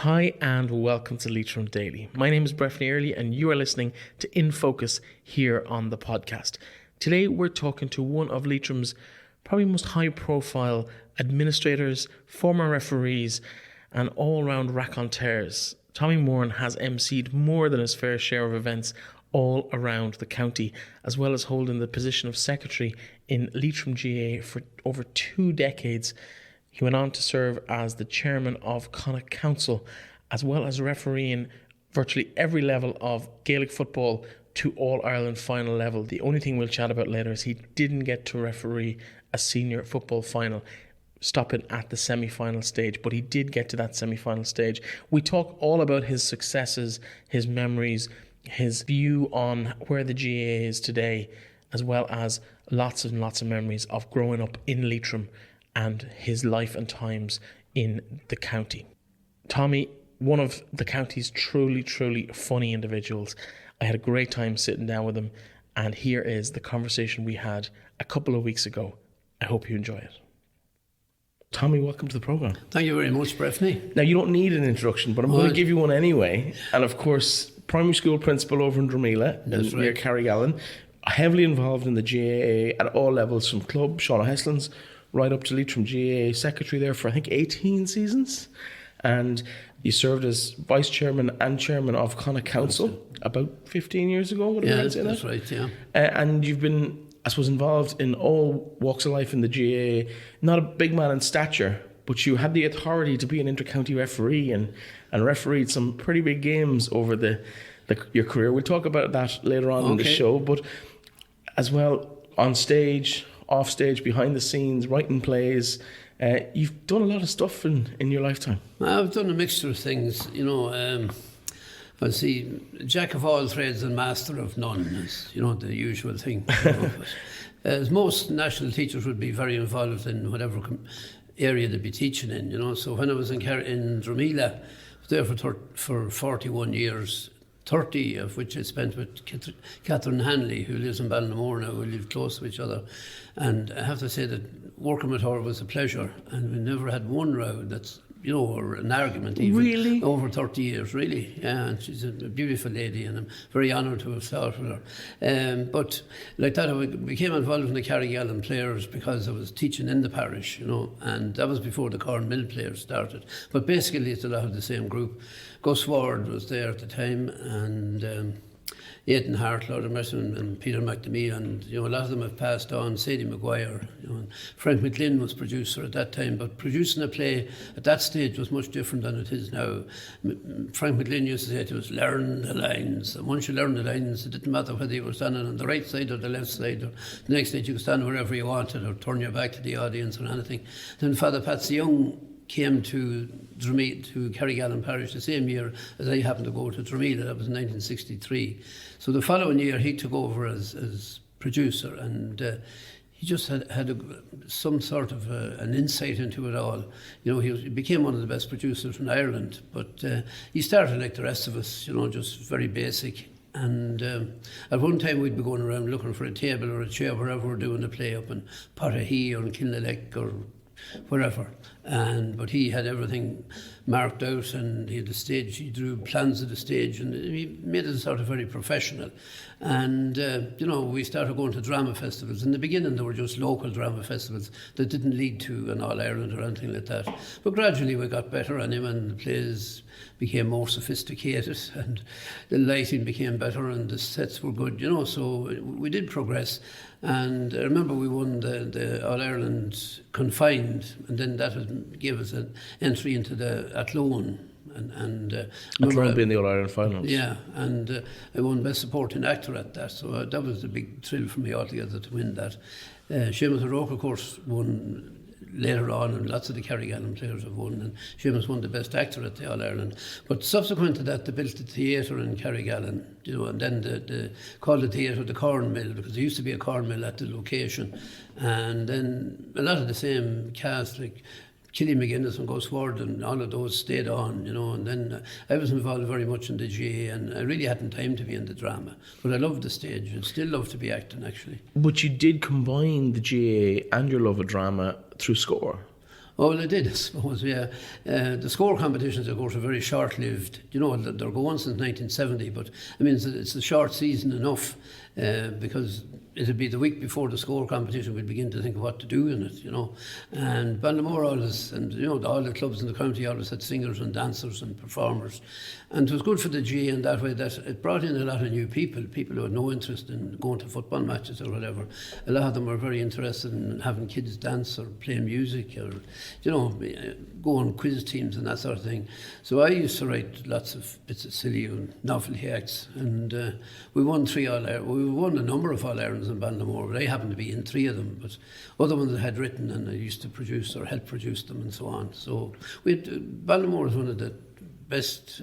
Hi and welcome to Leitrim Daily. My name is Breffney Early and you are listening to In Focus here on the podcast. Today we're talking to one of Leitrim's probably most high profile administrators, former referees and all round raconteurs. Tommy Moran has emceed more than his fair share of events all around the county, as well as holding the position of secretary in Leitrim GAA for over 2 decades. He went on to serve as the chairman of Connacht Council, as well as refereeing virtually every level of Gaelic football to All-Ireland final level. The only thing we'll chat about later is he didn't get to referee a senior football final, stopping at the semi-final stage, but he did get to that semi-final stage. We talk all about his successes, his memories, his view on where the GAA is today, as well as lots and lots of memories of growing up in Leitrim and his life and times in the county. Tommy, one of the county's truly funny individuals. I had a great time sitting down with him, and here is the conversation we had a couple of weeks ago. I hope you enjoy it. Tommy, welcome to the programme. Thank you very much, Breffney. Now, you don't need an introduction, but I'm going to give you one anyway. And of course, primary school principal over in Dromila, near Carrigallen, heavily involved in the GAA at all levels, from club, Sean O'Heslin's, right up to Leitrim GAA secretary there for I think 18 seasons, and you served as vice chairman and chairman of Connacht Council about 15 years ago. That's right, yeah. And you've been, I suppose, involved in all walks of life in the GAA. Not a big man in stature, but you had the authority to be an inter-county referee and refereed some pretty big games over your career. We'll talk about that later on in the show, but as well on stage, off stage, behind the scenes, writing plays. You've done a lot of stuff in your lifetime. I've done a mixture of things, I see, jack of all trades and master of none is, the usual thing. As most national teachers would be very involved in whatever area they'd be teaching in, So when I was in Dromila, I was there for 41 years, 30 of which I spent with Catherine Hanley, who lives in Ballinamore now. We live close to each other. And I have to say that working with her was a pleasure. And we never had one row that's, or an argument even. Really? Over 30 years, really. Yeah, and she's a beautiful lady and I'm very honoured to have started with her. But like that, I became involved in the Carrigallen Players because I was teaching in the parish, and that was before the Cornmill Players started. But basically it's a lot of the same group. Gus Ward was there at the time, and Aidan Hart, Lord Emerson, and Peter McNamee, and a lot of them have passed on. Sadie Maguire, and Frank McLean was producer at that time, but producing a play at that stage was much different than it is now. Frank McLean used to say to us, learn the lines, and once you learn the lines, it didn't matter whether you were standing on the right side or the left side, or the next stage you could stand wherever you wanted, or turn your back to the audience or anything. Then Father Patsy Young came to Carrigallen Parish the same year as I happened to go to Dromila. That was in 1963. So the following year he took over as producer, and he just had some sort of an insight into it all. He became one of the best producers in Ireland, but he started like the rest of us, just very basic. And at one time we'd be going around looking for a table or a chair wherever we're doing a play up in Potahee or in Kilnalek or wherever, but he had everything marked out, and he had the stage, he drew plans of the stage, and he made it sort of very professional. And we started going to drama festivals. In the beginning there were just local drama festivals that didn't lead to an All-Ireland or anything like that, but gradually we got better on him, and the plays became more sophisticated, and the lighting became better, and the sets were good, so we did progress. And I remember we won the All-Ireland confined, and then that gave us an entry into the Athlone. Athlone being the All-Ireland finals. Yeah, and I won Best Supporting Actor at that, so that was a big thrill for me altogether to win that. Seamus O'Rourke, of course, won later on, and lots of the Carrigallen Players have won, and Seamus won the Best Actor at the All-Ireland. But subsequent to that, they built the theatre in Carrigallen, and then they called the theatre the Cornmill, because there used to be a cornmill at the location. And then a lot of the same cast, like Killy McGuinness and Gus Ward and all of those stayed on, and then I was involved very much in the GAA, and I really hadn't time to be in the drama, but I loved the stage and still love to be acting, actually. But you did combine the GAA and your love of drama through Score. Oh, well, it did, I suppose, yeah. The score competitions, of course, are very short-lived. You know, they're going since 1970, but I mean, it's a short season enough because it'll be the week before the score competition we'd begin to think of what to do in it, you know. And Ballinamore always, and you know, all the clubs in the county always had singers and dancers and performers. And it was good for the GA in that way that it brought in a lot of new people who had no interest in going to football matches or whatever. A lot of them were very interested in having kids dance or play music or, you know, go on quiz teams and that sort of thing. So I used to write lots of bits of silly and novelty acts, and we won we won a number of All-Irelands in Ballinamore, but I happened to be in 3 of them, but other ones I had written and I used to produce or help produce them and so on. So Ballinamore is one of the best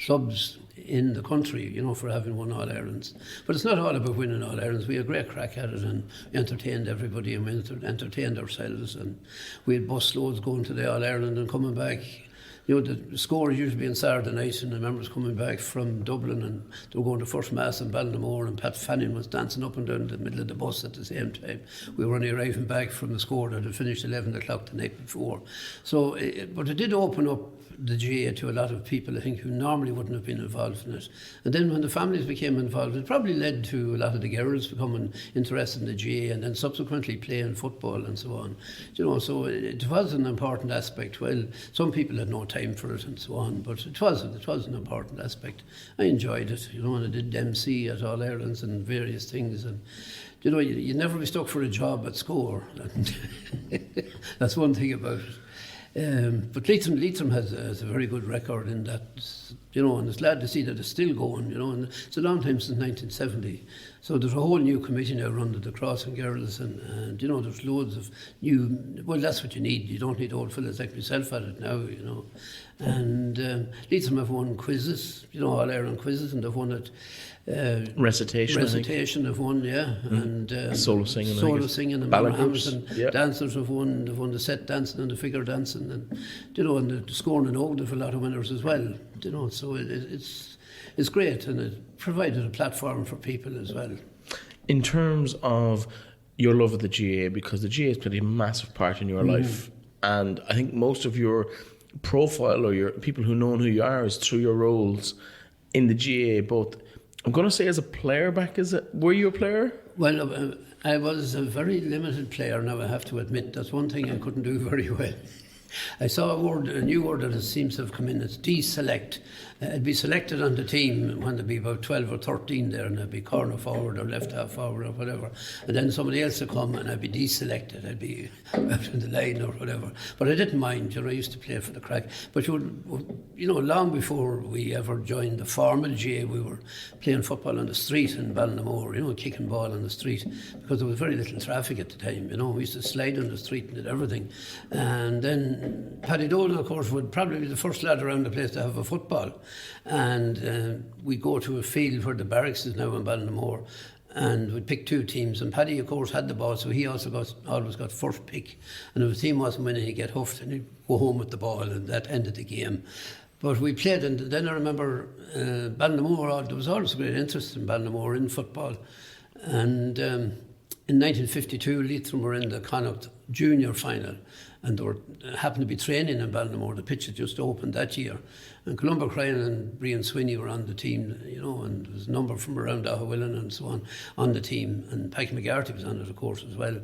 clubs in the country, you know, for having won All-Irelands. But it's not all about winning All-Irelands. We had a great crack at it, and we entertained everybody, and we entertained ourselves, and we had bus loads going to the All-Ireland and coming back. You know, the score used to be on Saturday night, and I remember us coming back from Dublin, and they were going to first mass in Ballinamore, and Pat Fanning was dancing up and down the middle of the bus at the same time. We were only arriving back from the score that had finished 11 o'clock the night before. So, but it did open up the GA to a lot of people, I think, who normally wouldn't have been involved in it. And then when the families became involved, it probably led to a lot of the girls becoming interested in the GA and then subsequently playing football and so on. You know, so it was an important aspect. Well, some people had no time for it and so on, but it was an important aspect. I enjoyed it, you know, and I did MC at All Irelands and various things, and you know, you never be stuck for a job at score. That's one thing about it. But Leitrim has a very good record in that, you know, and it's glad to see that it's still going, you know, and it's a long time since 1970. So there's a whole new committee now run to the Crossing Girls, and you know, there's loads of new, well, that's what you need. You don't need old fellas like myself at it now, you know. And Leitrim have won quizzes, you know, All Ireland quizzes, and they've won it. Recitation have won, yeah, and solo singing, and ballad groups, and dancers have won. They've won the set dancing and the figure dancing, and you know, and the scoring and Old have a lot of winners as well. You know, so it's great, and it provided a platform for people as well. In terms of your love of the GA, because the GA has played a massive part in your life, and I think most of your profile or your people who know who you are is through your roles in the GA, both. I'm going to say as a player back, were you a player? Well, I was a very limited player now, I have to admit. That's one thing I couldn't do very well. I saw a new word that seems to have come in, it's deselect. I'd be selected on the team when there'd be about 12 or 13 there, and I'd be corner forward or left half forward or whatever. And then somebody else would come and I'd be deselected. I'd be out in the line or whatever. But I didn't mind, you know, I used to play for the crack. But you know, long before we ever joined the formal GA, we were playing football on the street in Ballinamore, you know, kicking ball on the street, because there was very little traffic at the time, you know. We used to slide on the street and did everything. And then Paddy Dolan, of course, would probably be the first lad around the place to have a football. And we go to a field where the barracks is now in Ballinamore, and we'd pick 2 teams, and Paddy, of course, had the ball, so he also always got first pick, and if the team wasn't winning, he'd get huffed and he'd go home with the ball, and that ended the game. But we played, and then I remember Ballinamore, there was always a great interest in Ballinamore in football, and in 1952 Leitrim were in the Connacht junior final, and they happened to be training in Ballinamore. The pitch had just opened that year, and Columba Cryan and Brian Sweeney were on the team, you know, and there was a number from around Ahawillan and so on the team, and Paddy McGarty was on it, of course, as well.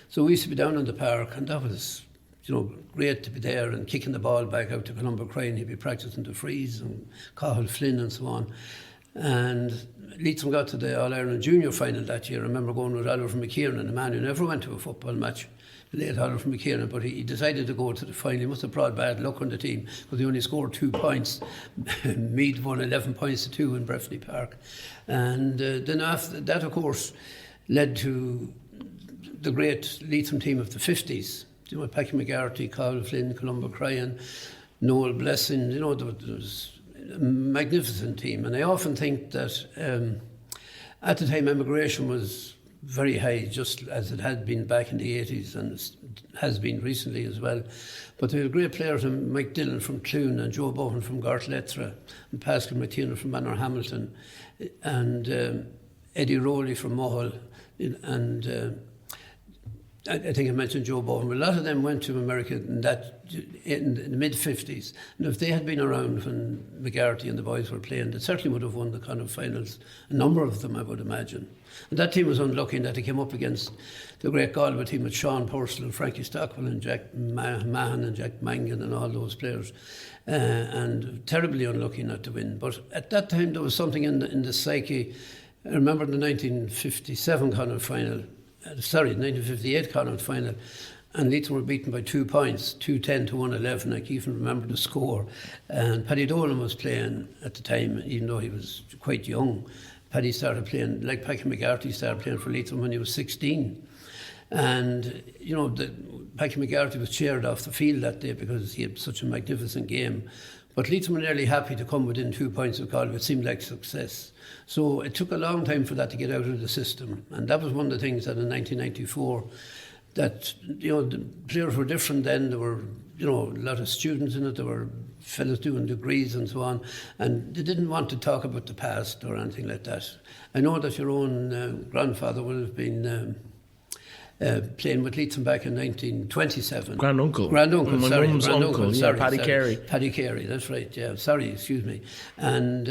So we used to be down in the park, and that was, you know, great to be there and kicking the ball back out to Columba Cryan. He'd be practising the freeze and Cathal Flynn and so on. And Leitrim got to the All-Ireland junior final that year. I remember going with Oliver McKiernan, a man who never went to a football match, late Oliver McKiernan, but he decided to go to the final. He must have brought bad luck on the team, because he only scored 2 points. Meath won 11 points to 2 in Breffni Park. And then after that, of course, led to the great Leitrim team of the 50s. You know, Paddy McGarty, Cathal Flynn, Columba Cryan, Noel Blessing, you know, there was a magnificent team. And I often think that at the time immigration was very high, just as it had been back in the 80s, and has been recently as well. But there were great players, Mike Dillon from Clune and Joe Bohan from Gartletra and Pascal McTiernan from Manor Hamilton and Eddie Rowley from Mohall, and I think I mentioned Joe Bowen, but a lot of them went to America in the mid-50s. And if they had been around when McGarty and the boys were playing, they certainly would have won the Connacht finals. A number of them, I would imagine. And that team was unlucky in that they came up against the great Galway team with Sean Purcell and Frankie Stockwell and Jack Mahan and Jack Mangan and all those players. And terribly unlucky not to win. But at that time, there was something in the psyche. I remember the 1957 Connacht final. 1958 Connacht final, and Leitrim were beaten by 2 points, 210 to 111. I can even remember the score. And Paddy Dolan was playing at the time, even though he was quite young. Paddy started playing, like Packy McGarty started playing for Leitrim when he was 16. And, you know, Packy McGarty was cheered off the field that day because he had such a magnificent game. But Leitrim were nearly happy to come within 2 points of Galway. It seemed like success. So it took a long time for that to get out of the system. And that was one of the things that in 1994, that, you know, the players were different then. There were, you know, a lot of students in it. There were fellas doing degrees and so on. And they didn't want to talk about the past or anything like that. I know that your own grandfather would have been playing with Leitrim back in 1927. Granduncle. My mum's uncle, Paddy Carey. Paddy Carey, that's right, yeah. Sorry, excuse me. And,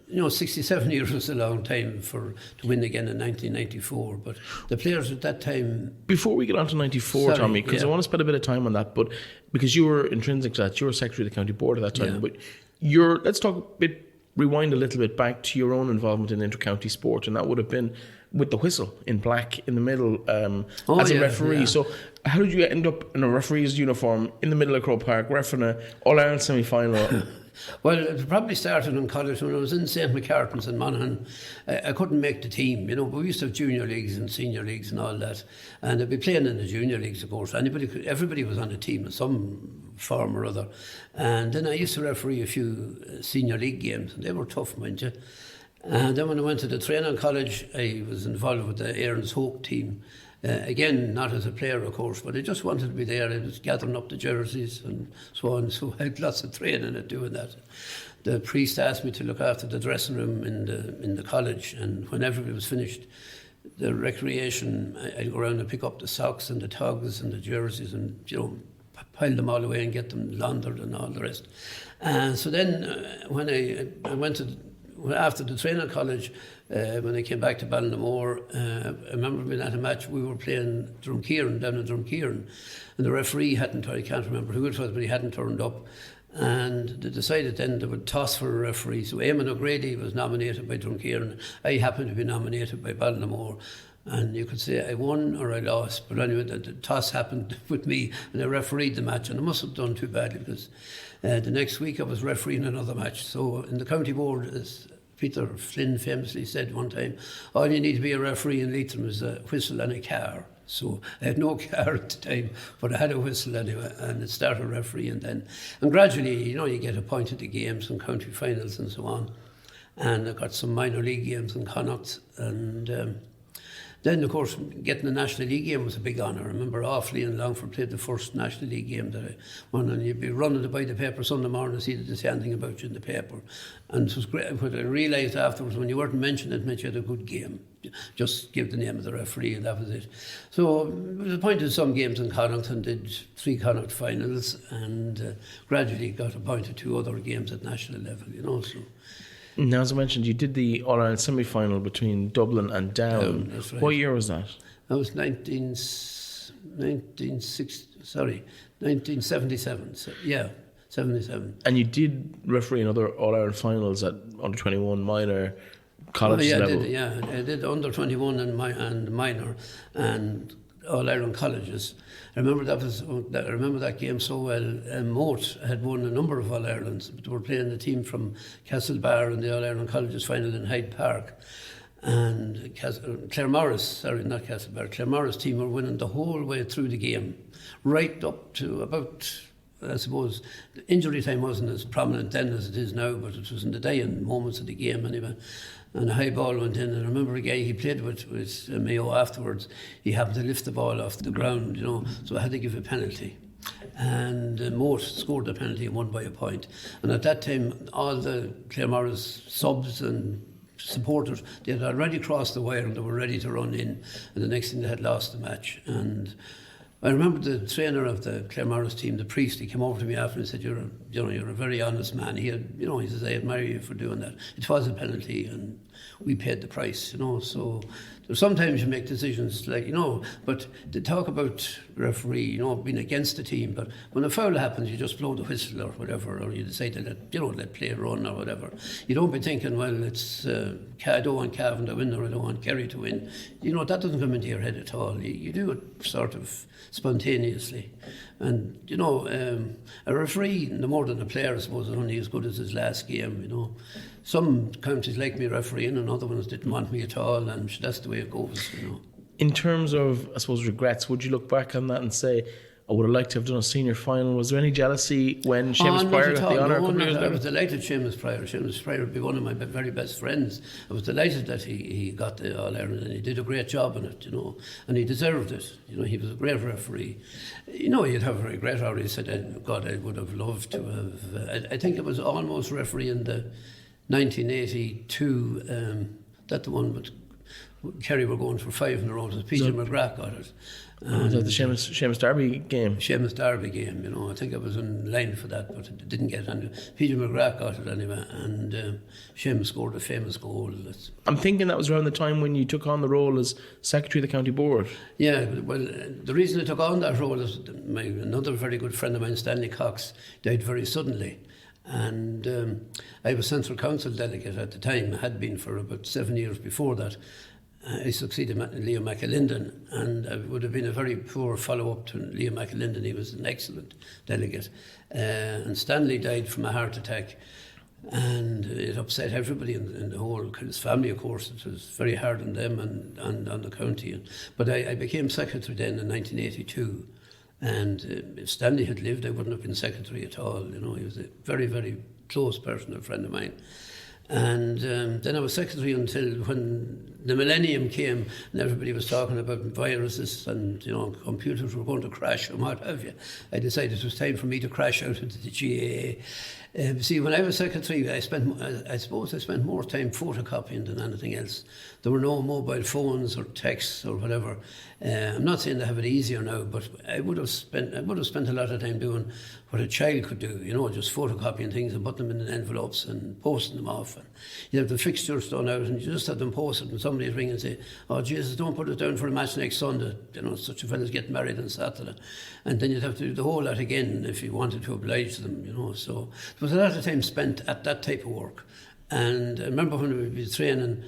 you know, 67 years was a long time to win again in 1994. But the players at that time... Before we get on to 94, Tommy, because I want to spend a bit of time on that, but because you were intrinsic to that, you were secretary of the county board at that time, but let's rewind a little bit back to your own involvement in inter-county sport, and that would have been with the whistle in black in the middle as a referee. So how did you end up in a referee's uniform in the middle of Croke Park refereeing an All-Ireland semi-final? Well, it probably started in college when I was in St. McCartan's in Monaghan. I couldn't make the team, you know, but we used to have junior leagues and senior leagues and all that. And I'd be playing in the junior leagues, of course. Everybody was on a team in some form or other. And then I used to referee a few senior league games, and they were tough, mind you. And then when I went to the training college, I was involved with the Aaron's Hope team. Again, not as a player, of course, but I just wanted to be there. I was gathering up the jerseys and so on. So I had lots of training at doing that. The priest asked me to look after the dressing room in the college, and when everybody was finished, the recreation, I'd go around and pick up the socks and the togs and the jerseys and, you know, pile them all away and get them laundered and all the rest. So then when I went to... After the training college, when I came back to Ballinamore, I remember being at a match. We were playing Drumkeeran, down in Drumkeeran, and the referee I can't remember who it was, but he hadn't turned up. And they decided then they would toss for a referee. So Eamon O'Grady was nominated by Drumkeeran. I happened to be nominated by Ballinamore. And you could say I won or I lost. But anyway, the toss happened with me, and I refereed the match. And I must have done too badly because the next week I was refereeing another match. So in the county board, as Peter Flynn famously said one time, all you need to be a referee in Leitrim is a whistle and a car. So I had no car at the time, but I had a whistle anyway, and it started refereeing then. And gradually, you know, you get appointed to games and county finals and so on. And I got some minor league games in Connacht, and then, of course, getting the National League game was a big honour. I remember Offaly and Longford played the first National League game that I won, and you'd be running to buy the paper Sunday morning to see that they say anything about you in the paper. And it was great. What I realised afterwards, when you weren't mentioned, it meant you had a good game. Just give the name of the referee, and that was it. So I was appointed to some games in Connacht and did 3 Connacht finals, and gradually got appointed to other games at national level, you know. So. Now, as I mentioned, you did the All-Ireland semi-final between Dublin and Down. That's right. What year was that? That was 1977. So, yeah, 77. And you did referee in other All-Ireland finals at under-21 minor college level? I did under-21 and minor and All-Ireland colleges. I remember that game so well. Moat had won a number of All-Irelands, but they were playing the team from Castlebar in the All-Ireland colleges final in Hyde Park. And Claremorris team were winning the whole way through the game, right up to about, I suppose, the injury time wasn't as prominent then as it is now, but it was in the dying moments of the game anyway. And a high ball went in, and I remember a guy he played with Mayo afterwards. He happened to lift the ball off the ground, you know, so I had to give a penalty. And Moat scored the penalty and won by a point. And at that time, all the Claremorris subs and supporters, they had already crossed the wire and they were ready to run in, and the next thing they had lost the match. And I remember the trainer of the Claremorris team, the priest, he came over to me after and said, you're a very honest man. He says, I admire you for doing that. It was a penalty and we paid the price, so sometimes you make decisions like, but they talk about referee, being against the team, but when a foul happens, you just blow the whistle or whatever, or you decide to let play run or whatever. You don't be thinking, well, it's, I don't want Cavan to win or I don't want Kerry to win. That doesn't come into your head at all. You do it sort of spontaneously. And, a referee, no more than a player, I suppose, is only as good as his last game, Some counties like me refereeing and other ones didn't want me at all, and that's the way it goes, In terms of, I suppose, regrets, would you look back on that and say, I would have liked to have done a senior final? Was there any jealousy when Seamus Pryor got the honour? I was delighted Seamus Pryor. Seamus Pryor would be one of my very best friends. I was delighted that he got the All-Ireland, and he did a great job in it, and he deserved it. He was a great referee. You'd have a regret, or he said, God, I would have loved to have. I think it was almost refereeing the 1982, that the one with Kerry were going for 5 in a row. Peter McGrath got it. Was that the Seamus Derby game? Seamus Derby game, I think I was in line for that, but it didn't get it. Peter McGrath got it anyway, and Seamus scored a famous goal. I'm thinking that was around the time when you took on the role as Secretary of the County Board. Yeah, well, the reason I took on that role is another very good friend of mine, Stanley Cox, died very suddenly. And I was Central Council delegate at the time. I had been for about 7 years before that. I succeeded Leo McAlinden, and it would have been a very poor follow-up to Leo McAlinden. He was an excellent delegate. And Stanley died from a heart attack, and it upset everybody in the whole his family, of course. It was very hard on them and on the county. But I became secretary then in 1982. And if Stanley had lived, I wouldn't have been secretary at all. He was a very, very close personal friend of mine. And then I was secretary until when the millennium came and everybody was talking about viruses and, computers were going to crash and what have you. I decided it was time for me to crash out into the GAA. See, when I was secretary, I suppose I spent more time photocopying than anything else. There were no mobile phones or texts or whatever. I'm not saying they have it easier now, but I would have spent a lot of time doing what a child could do, just photocopying things and putting them in envelopes and posting them off. And you have the fixtures done out and you just have them posted, and somebody'd ring and say, oh Jesus, don't put it down for a match next Sunday. Such a fella's getting married on Saturday. And then you'd have to do the whole lot again if you wanted to oblige them, So there was a lot of time spent at that type of work. And I remember when we would be training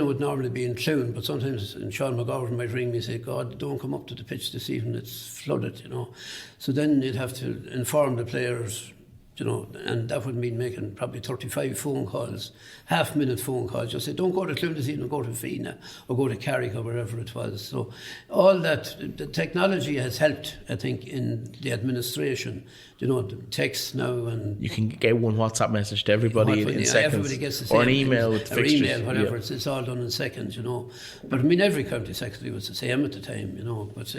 would normally be in Clown, but sometimes Sean McGovern might ring me and say, God, don't come up to the pitch this evening, it's flooded, So then you'd have to inform the players, and that would mean making probably 35 phone calls, half-minute phone calls. Just say, don't go to Clown this evening, go to Fina or go to Carrigallen or wherever it was. So all that, the technology has helped, I think, in the administration. The texts now, and you can get one WhatsApp message to everybody in seconds, everybody gets the same, or an email with fixtures, email, whatever. Yeah. It's all done in seconds, But every county secretary was the same at the time, But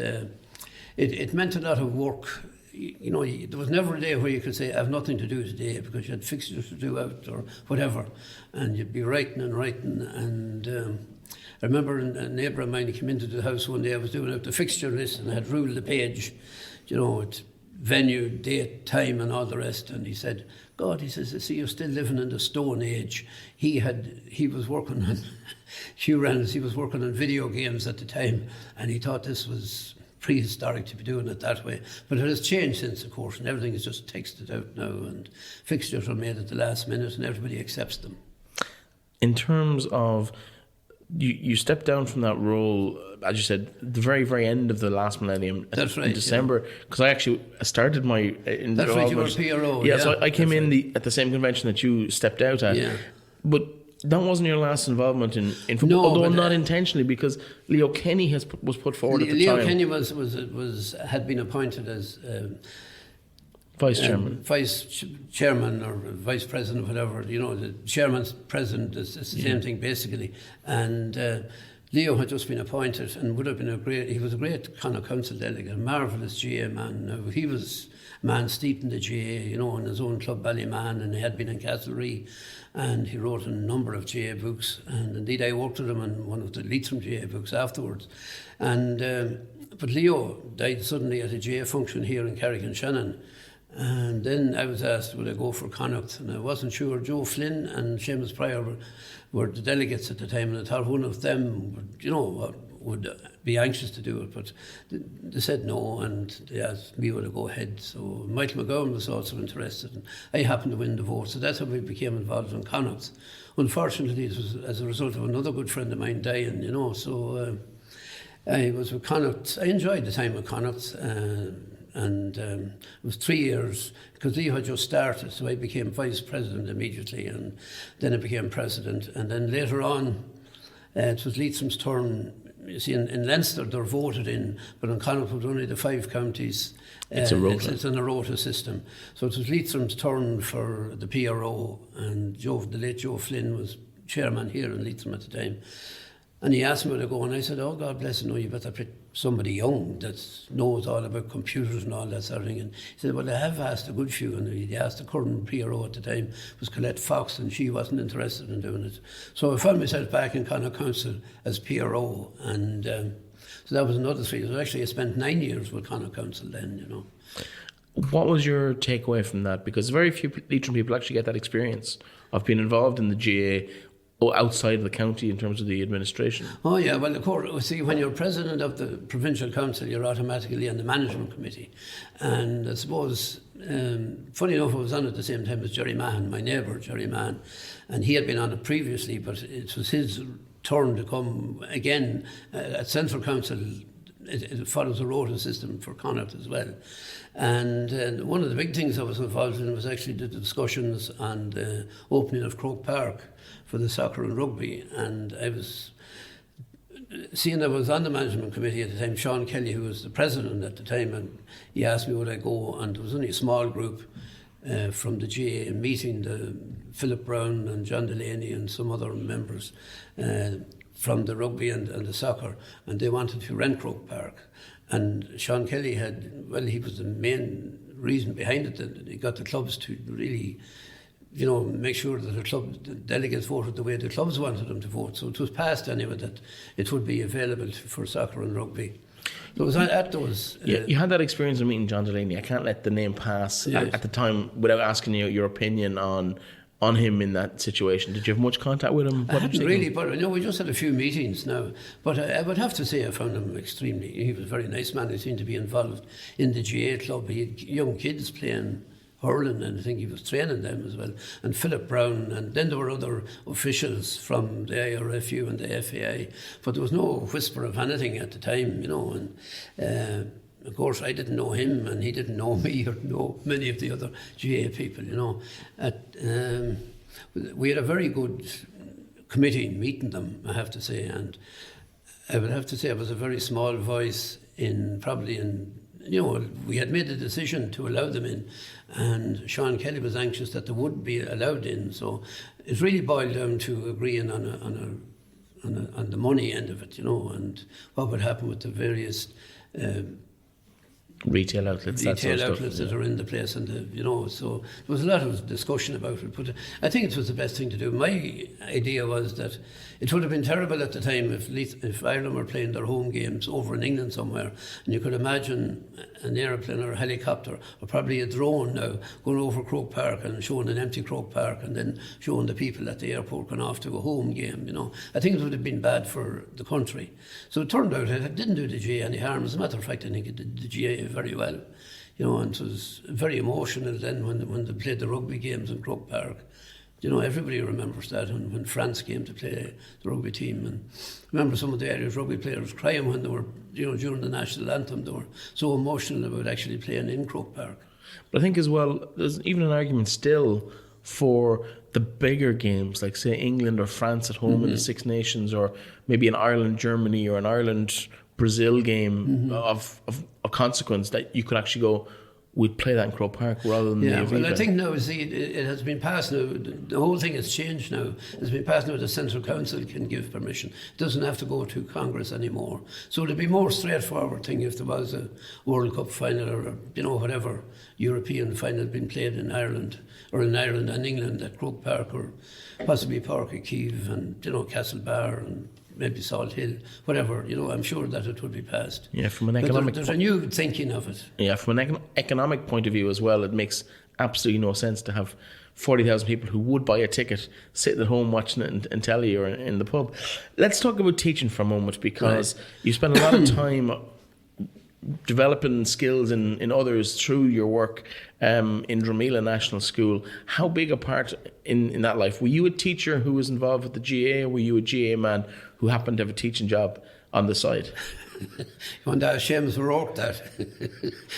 it meant a lot of work. There was never a day where you could say, I have nothing to do today, because you had fixtures to do out or whatever, and you'd be writing. And I remember a neighbour of mine, he came into the house one day, I was doing out the fixture list, and I had ruled the page, with venue, date, time, and all the rest. And he said, God, he says, I see you're still living in the Stone Age. He was working on Hugh Reynolds, he was working on video games at the time, and he thought this was prehistoric to be doing it that way. But it has changed since, of course, and everything is just texted out now, and fixtures are made at the last minute, and everybody accepts them. In terms of, you stepped down from that role, as you said, the very, very end of the last millennium. That's right, in December, because I started my involvement. That's right, you were PRO. Yeah, so I came in at the same convention that you stepped out at. Yeah. But that wasn't your last involvement in football, no, although not intentionally, because Leo Kenny was put forward at the time. Leo Kenny had been appointed as vice chairman, vice chairman or vice president, whatever. The chairman's president is the same thing basically. And Leo had just been appointed and would have been he was a great Connacht Council delegate, a marvellous GA man. Now, he was a man steeped in the GA, in his own club Ballinamore, and he had been in Castlereagh, and he wrote a number of GA books, and indeed I worked with him on one of the Leitrim GA books afterwards. And but Leo died suddenly at a GA function here in Carrigallen. And then I was asked, would I go for Connacht? And I wasn't sure. Joe Flynn and Seamus Pryor were the delegates at the time, and I thought one of them would be anxious to do it, but they said no, and they asked me would I go ahead. So Michael McGowan was also interested, and I happened to win the vote. So that's how we became involved in Connacht. Unfortunately, it was as a result of another good friend of mine dying, so I was with Connacht. I enjoyed the time with Connacht. And it was 3 years, because Leo had just started, so I became vice president immediately, and then I became president. And then later on, it was Leitrim's turn. You see, in Leinster they're voted in, but in Connacht with only the 5 counties. It's a rota. It's in a rota system. So it was Leitrim's turn for the PRO, and the late Joe Flynn was chairman here in Leitrim at the time. And he asked me where to go, and I said, oh, God bless you, no, you better pick somebody young that knows all about computers and all that sort of thing. And he said, well, I have asked a good few, and he asked the current PRO at the time, was Colette Fox, and she wasn't interested in doing it. So I found myself back in Connacht Council as PRO, and so that was another 3 years. Actually, I spent 9 years with Connacht Council then, What was your takeaway from that? Because very few Leitrim people actually get that experience of being involved in the GA outside of the county in terms of the administration. Oh yeah, well of course, see, when you're president of the provincial council, you're automatically on the management committee. And I suppose, funny enough, I was on at the same time as Jerry Mahan, my neighbour Jerry Mahan, and he had been on it previously, but it was his turn to come again at Central Council. It follows a rota system for Connacht as well. And one of the big things I was involved in was actually the discussions on the opening of Croke Park for the soccer and rugby. And I was, seeing I was on the management committee at the time, Sean Kelly, who was the president at the time, and he asked me would I go, and there was only a small group from the GA meeting, Philip Brown and John Delaney and some other members from the rugby and the soccer, and they wanted to rent Croke Park. And Sean Kelly he was the main reason behind it, that he got the clubs to really, make sure that the delegates voted the way the clubs wanted them to vote. So it was passed anyway that it would be available for soccer and rugby. So it was at those. You had that experience of meeting John Delaney. I can't let the name pass at the time without asking you your opinion on him in that situation. Did you have much contact with him? I hadn't really, but we just had a few meetings now. But I would have to say I found him he was a very nice man. He seemed to be involved in the GA club. He had young kids playing hurling, and I think he was training them as well. And Philip Brown, and then there were other officials from the IRFU and the FAI. But there was no whisper of anything at the time, and of course, I didn't know him, and he didn't know me or know many of the other GA people, we had a very good committee meeting them, I have to say, and I would have to say I was a very small voice we had made a decision to allow them in, and Sean Kelly was anxious that they would be allowed in, so it really boiled down to agreeing on the money end of it, and what would happen with the various retail outlets that are in the place, and so there was a lot of discussion about it, but I think it was the best thing to do. My idea was that it would have been terrible at the time if Ireland were playing their home games over in England somewhere, and you could imagine an aeroplane or a helicopter or probably a drone now going over Croke Park and showing an empty Croke Park and then showing the people at the airport going off to a home game. I think it would have been bad for the country. So it turned out it didn't do the GA any harm. As a matter of fact, I think it did the GA very well. And it was very emotional then when they played the rugby games in Croke Park. Everybody remembers that when France came to play the rugby team. And I remember some of the Irish rugby players crying when they were, during the national anthem, they were so emotional about actually playing in Croke Park. But I think as well, there's even an argument still for the bigger games, like say England or France at home in the Six Nations, or maybe an Ireland-Germany or an Ireland-Brazil game of consequence, that you could actually go, we'd play that in Croke Park rather than the Aviva. Well, I think now, see, it has been passed now. The whole thing has changed now. It's been passed now. The Central Council can give permission. It doesn't have to go to Congress anymore. So it'd be more straightforward thing if there was a World Cup final or whatever European final being played in Ireland and England at Croke Park or possibly Park of Kiev and Castlebar and maybe Salt Hill, whatever, I'm sure that it would be passed. Yeah, from an economic... There's a new thinking of it. Yeah, from an economic point of view as well, it makes absolutely no sense to have 40,000 people who would buy a ticket sitting at home watching it in telly or in the pub. Let's talk about teaching for a moment, because you spend a lot of time developing skills in others through your work in Dromeila National School. How big a part in that life? Were you a teacher who was involved with the GA, or were you a GA man who happened to have a teaching job on the side? One day Seamus wrote that.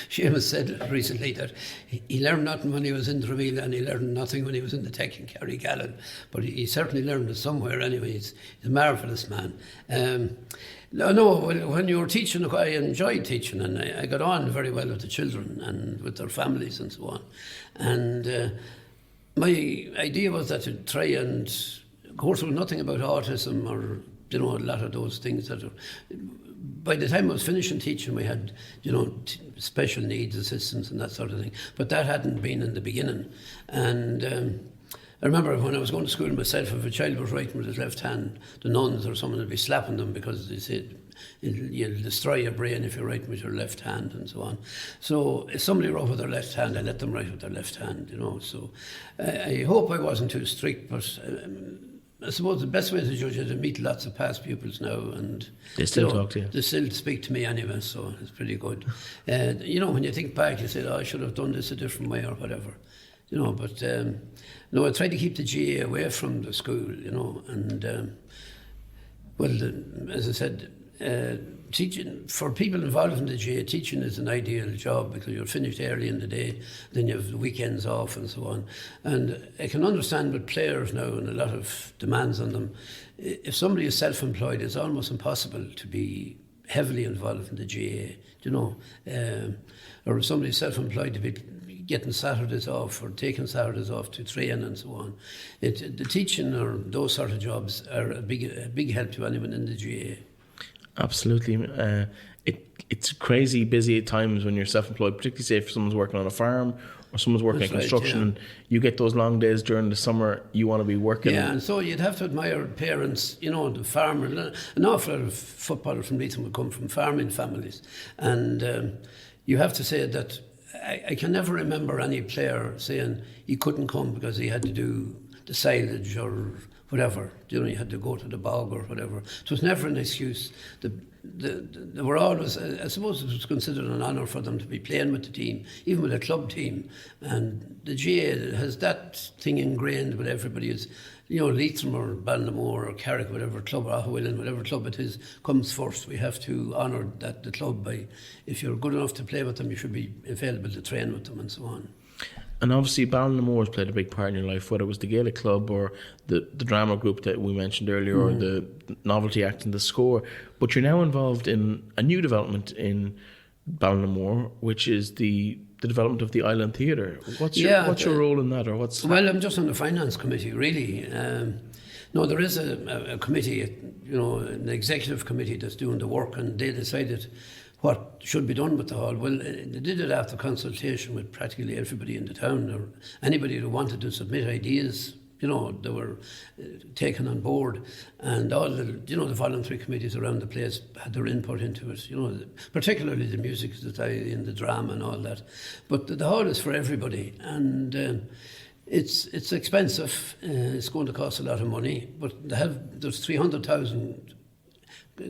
Seamus said recently that he learned nothing when he was in Dromeila and he learned nothing when he was in the tech in Carrigallen, but he certainly learned it somewhere anyway. He's a marvellous man. When you were teaching, I enjoyed teaching, and I got on very well with the children and with their families and so on. And my idea was that to try and, of course, there was nothing about autism or a lot of those things that are... By the time I was finishing teaching, we had, special needs assistants and that sort of thing. But that hadn't been in the beginning. And I remember when I was going to school myself, if a child was writing with his left hand, the nuns or someone would be slapping them because they said, you'll destroy your brain if you're writing with your left hand and so on. So if somebody wrote with their left hand, I let them write with their left hand, So I hope I wasn't too strict, but... I suppose the best way to judge it is to meet lots of past pupils now, and they still talk to you. They still speak to me anyway, so it's pretty good. When you think back, you say, I should have done this a different way or whatever. But I try to keep the GA away from the school, and as I said, teaching, for people involved in the GA, teaching is an ideal job because you're finished early in the day, then you have the weekends off and so on. And I can understand with players now and a lot of demands on them, if somebody is self-employed, it's almost impossible to be heavily involved in the GA, or if somebody is self-employed to be getting Saturdays off or taking Saturdays off to train and so on. The teaching or those sort of jobs are a big help to anyone in the GA. Absolutely. It's crazy busy at times when you're self-employed, particularly say if someone's working on a farm or someone's working in construction, and you get those long days during the summer, you want to be working. Yeah, and so you'd have to admire parents, the farmer. An awful lot of footballers from Leitrim would come from farming families. And you have to say that I can never remember any player saying he couldn't come because he had to do the silage or whatever, you had to go to the bog or whatever. It was never an excuse. They were always, I suppose it was considered an honour for them to be playing with the team, even with a club team. And the GA has that thing ingrained with everybody. It's, Leitrim or Ballinamore or Carrick, whatever club, or Ahwillan, whatever club it is, comes first. We have to honour the club by, if you're good enough to play with them, you should be available to train with them and so on. And obviously Ballinamore has played a big part in your life, whether it was the Gaelic Club or the drama group that we mentioned earlier, or the novelty act and the score. But you're now involved in a new development in Ballinamore, which is the development of the Island Theatre. What's your role in that, or what's? Well, I'm just on the finance committee, really. There is a committee, an executive committee that's doing the work, and they decided what should be done with the hall. Well, they did it after consultation with practically everybody in the town, or anybody who wanted to submit ideas. They were taken on board, and all the voluntary committees around the place had their input into it. Particularly the music society and the drama and all that. But the hall is for everybody, and it's expensive. It's going to cost a lot of money, but there's 300,000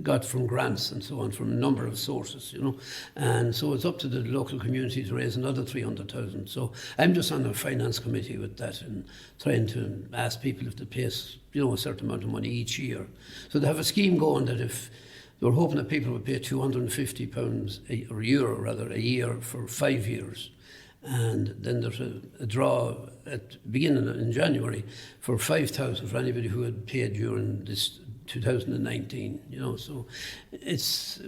got from grants and so on from a number of sources, and so it's up to the local community to raise another 300,000. So I'm just on the finance committee with that and trying to ask people if they pay a certain amount of money each year. So they have a scheme going that if they were hoping that people would pay £250 or euro rather a year for 5 years. And then there's a draw at beginning in January for 5,000 for anybody who had paid during 2019, so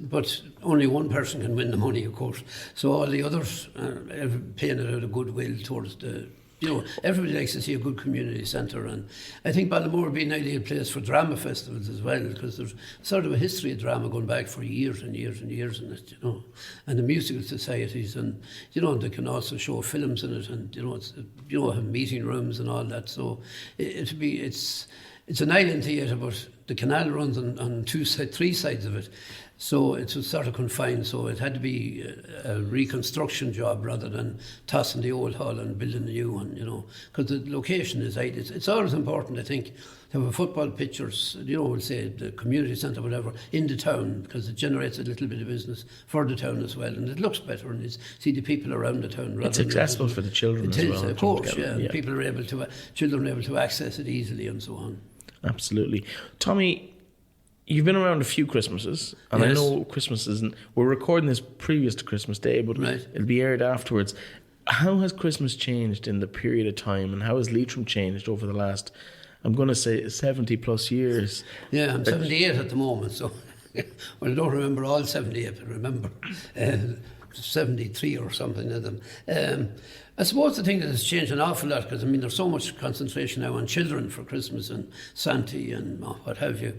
but only one person can win the money, of course. So all the others are paying it out of goodwill towards everybody likes to see a good community centre, and I think Ballinamore would be an ideal place for drama festivals as well, because there's sort of a history of drama going back for years and years and years in it, and the musical societies, and they can also show films in it, and have meeting rooms and all that. So it's an island theatre, but the canal runs on three sides of it. So it was sort of confined, so it had to be a reconstruction job rather than tossing the old hall and building a new one, because the location is right. It's always important, I think, to have a football pitch or, we'll say the community centre, whatever, in the town, because it generates a little bit of business for the town as well, and it looks better, and it's see the people around the town. It's accessible for the children as well. Of course, yeah. People are children are able to access it easily and so on. Absolutely. Tommy, you've been around a few Christmases, and yes. I know Christmas isn't... We're recording this previous to Christmas Day, but right. It'll be aired afterwards. How has Christmas changed in the period of time, and how has Leitrim changed over the last, I'm going to say, 70 plus years? Yeah, I'm 78 at the moment, so... Well, I don't remember all 78, but I remember 73 or something of them. I suppose the thing that has changed an awful lot, because there's so much concentration now on children for Christmas and Santa and what have you.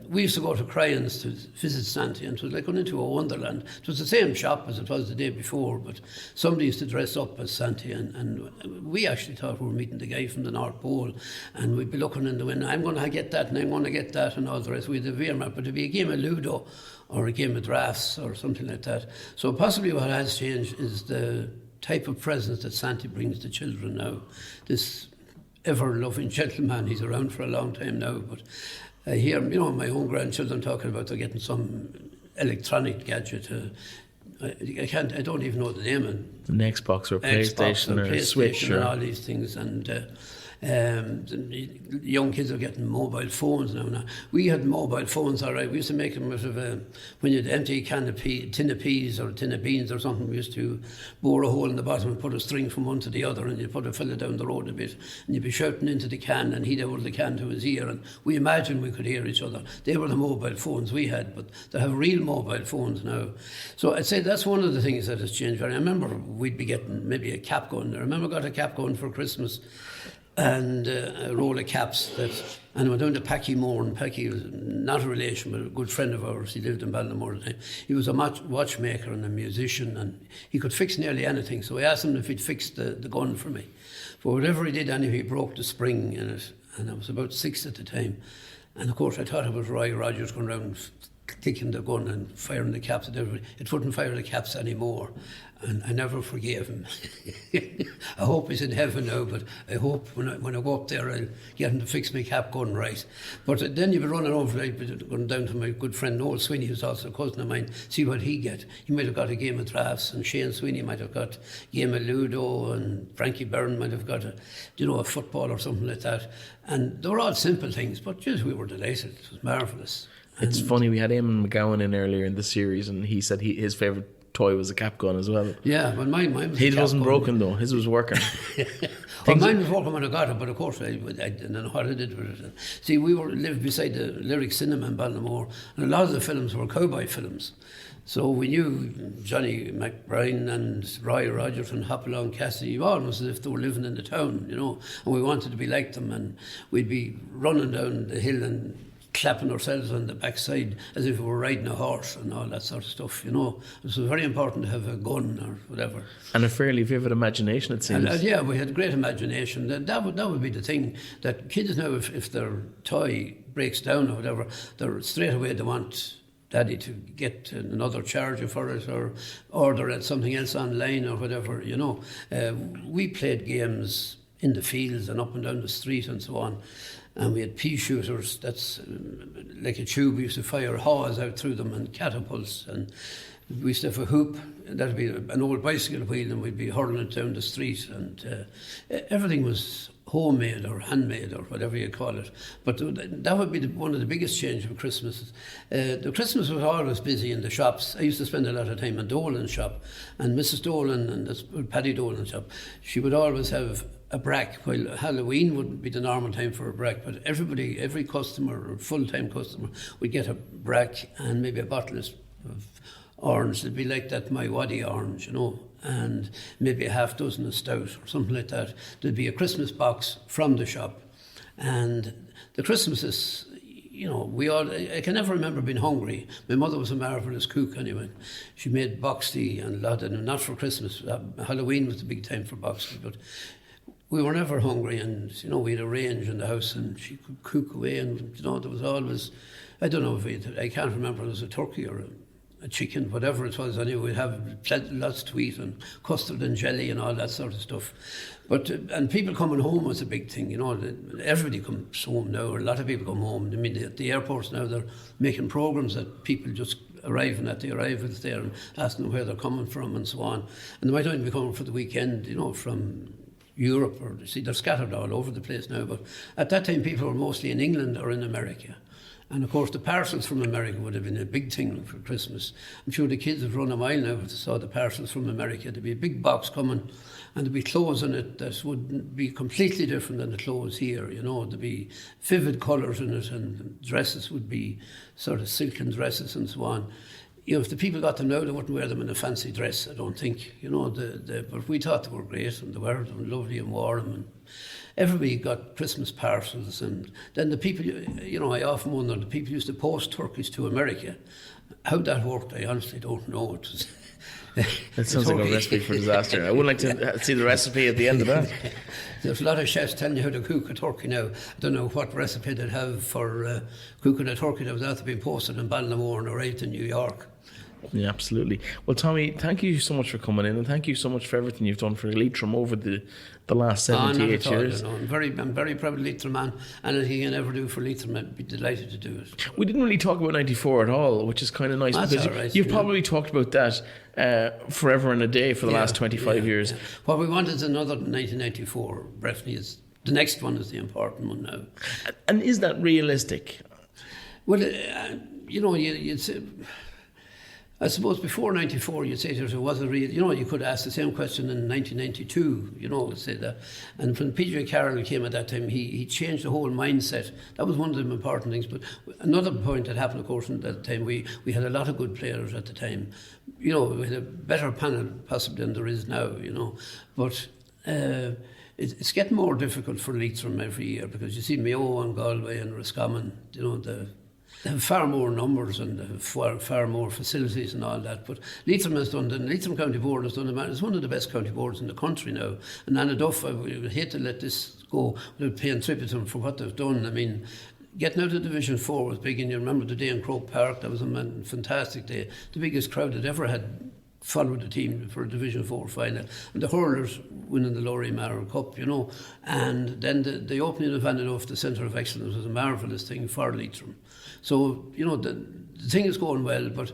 We used to go to Crayons to visit Santa, and it was like going into a wonderland. It was the same shop as it was the day before, but somebody used to dress up as Santa, and we actually thought we were meeting the guy from the North Pole, and we'd be looking in the window, I'm going to get that and I'm going to get that and all the rest. We had a Wehrmacht, but it'd be a game of Ludo or a game of drafts or something like that. So possibly what has changed is the type of presents that Santa brings to children now. This ever-loving gentleman, he's around for a long time now, but I hear, my own grandchildren talking about they're getting some electronic gadget. I don't even know the name. An Xbox or PlayStation or a Switch and all these things, and the young kids are getting mobile phones now. We had mobile phones, all right. We used to make them out of when you'd empty a tin of peas or a tin of beans or something, we used to bore a hole in the bottom and put a string from one to the other, and you'd put a fella down the road a bit, and you'd be shouting into the can, and he'd hold the can to his ear, and we imagined we could hear each other. They were the mobile phones we had, but they have real mobile phones now. So I'd say that's one of the things that has changed. I remember we'd be getting maybe a cap gun. I remember I got a cap gun for Christmas, and a roll of caps and I went down to Packy Moran. Packy was not a relation, but a good friend of ours. He lived in Ballinamore at the time. He was a watchmaker and a musician, and he could fix nearly anything. So I asked him if he'd fix the gun for me. For whatever he did, anyway, he broke the spring in it, and I was about 6 at the time. And of course, I thought it was Roy Rogers going around clicking the gun and firing the caps at everybody. It wouldn't fire the caps anymore, and I never forgave him. I hope he's in heaven now, but I hope when I go up there I'll get him to fix my cap gun right. But then you'd be running over, going down to my good friend Noel Sweeney, who's also a cousin of mine, see what he get. He might have got a game of drafts, and Shane Sweeney might have got a game of Ludo, and Frankie Byrne might have got a football or something like that. And they were all simple things, but just we were delighted. It was marvellous. It's funny, we had Eamon McGowan in earlier in the series, and he said his favourite toy was a cap gun as well. Yeah, but mine was his wasn't broken though, his was working. Well, mine was working when I got it, but of course I didn't know what I did with it. See, we lived beside the Lyric Cinema in Ballinamore, and a lot of the films were cowboy films. So we knew Johnny McBride and Roy Rogers and Hopalong Cassidy almost as if they were living in the town, and we wanted to be like them, and we'd be running down the hill and clapping ourselves on the backside as if we were riding a horse and all that sort of stuff, It was very important to have a gun or whatever. And a fairly vivid imagination, it seems. And yeah, we had great imagination. That would be the thing, that kids now, if their toy breaks down or whatever, they're straight away they want Daddy to get another charger for it or order something else online or whatever, We played games in the fields and up and down the street and so on. And we had pea shooters, that's like a tube, we used to fire haws out through them, and catapults, and we used to have a hoop, and that'd be an old bicycle wheel, and we'd be hurling it down the street, and everything was homemade or handmade or whatever you call it. But that would be one of the biggest changes of Christmas. The Christmas was always busy in the shops. I used to spend a lot of time in Dolan's shop, and Mrs. Dolan, and that's Paddy Dolan's shop, she would always have a brack, while Halloween would be the normal time for a brack, but every customer or full-time customer would get a brack and maybe a bottle of orange. It'd be like that My Waddy orange, and maybe a half dozen of stout or something like that. There'd be a Christmas box from the shop. And the Christmases, I can never remember being hungry. My mother was a marvellous cook anyway. She made box tea and a lot, and not for Christmas. Halloween was the big time for box tea, but we were never hungry, and we had a range in the house, and she could cook away, and there was always, I don't know if I can't remember if it was a turkey or a chicken, whatever it was. Anyway, we'd have lots to eat, and custard and jelly and all that sort of stuff. But and people coming home was a big thing. Everybody comes home now, or a lot of people come home. I mean, at the airports now, they're making programs that people just arriving at the arrivals there and asking them where they're coming from and so on. And they might even be coming for the weekend, from Europe, or they're scattered all over the place now. But at that time, people were mostly in England or in America. And of course, the parcels from America would have been a big thing for Christmas. I'm sure the kids have run a mile now if they saw the parcels from America. There'd be a big box coming, and there'd be clothes in it that would be completely different than the clothes here. There'd be vivid colours in it, and dresses would be sort of silken dresses and so on. If the people got them now, they wouldn't wear them in a fancy dress, I don't think. But we thought they were great, and they were lovely and warm, and everybody got Christmas parcels. And then the people, I often wonder, the people used to post turkeys to America. How that worked, I honestly don't know. It was that sounds like a recipe for disaster. I would like to see the recipe at the end of that. There's a lot of chefs telling you how to cook a turkey now. I don't know what recipe they'd have for cooking a turkey that was after being posted in Ballinamore and arrived in New York. Yeah, absolutely. Well, Tommy, thank you so much for coming in, and thank you so much for everything you've done for Leitrim over the last 78 years. I'm very proud of Leitrim, man. Anything you can ever do for Leitrim, I'd be delighted to do it. We didn't really talk about 94 at all, which is kind of nice. That's because all right, you've probably talked about that forever and a day for the last 25 years. Yeah. What we want is another 1994. Breffni is the next one is the important one now. And is that realistic? Well, you'd say, I suppose before 94, you'd say there was a real, you could ask the same question in 1992, say that. And when PJ Carroll came at that time, he changed the whole mindset. That was one of the important things. But another point that happened, of course, at that time, we had a lot of good players at the time. We had a better panel possibly than there is now, But it's getting more difficult for Leitrim every year, because you see Mayo and Galway and Roscommon, they have far more numbers and they have far more facilities and all that. But Leitrim the Leitrim County Board has done it's one of the best county boards in the country now. And Anna Duff, I would hate to let this go without paying tribute to them for what they've done. I mean, getting out of Division 4 was big, and you remember the day in Croke Park, that was a fantastic day. The biggest crowd that ever had followed the team for a Division 4 final, and the hurlers winning the Laurie Marrow Cup, and then the opening of Anna Duff, the Centre of Excellence, was a marvellous thing for Leitrim. So, the thing is going well, but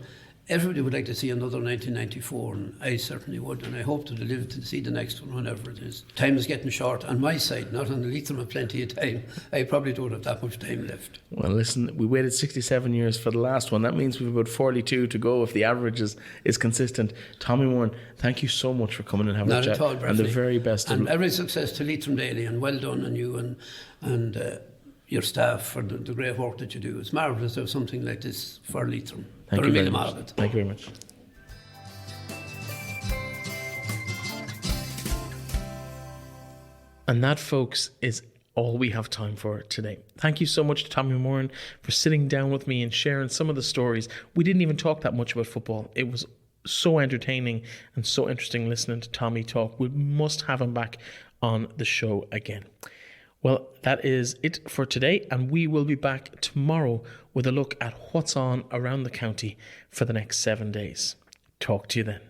everybody would like to see another 1994, and I certainly would, and I hope to live to see the next one whenever it is. Time is getting short on my side, not on the Leitrim have plenty of time. I probably don't have that much time left. Well, listen, we waited 67 years for the last one. That means we've about 42 to go if the average is consistent. Tommy Moran, thank you so much for coming and having a chat. Not at all, and the very best. And every success to Leitrim Daily, and well done on you and your staff for the great work that you do. It's marvellous to have something like this for Leitrim. Thank you very much. Thank you very much. And that, folks, is all we have time for today. Thank you so much to Tommy Moran for sitting down with me and sharing some of the stories. We didn't even talk that much about football. It was so entertaining and so interesting listening to Tommy talk. We must have him back on the show again. Well, that is it for today, and we will be back tomorrow with a look at what's on around the county for the next 7 days. Talk to you then.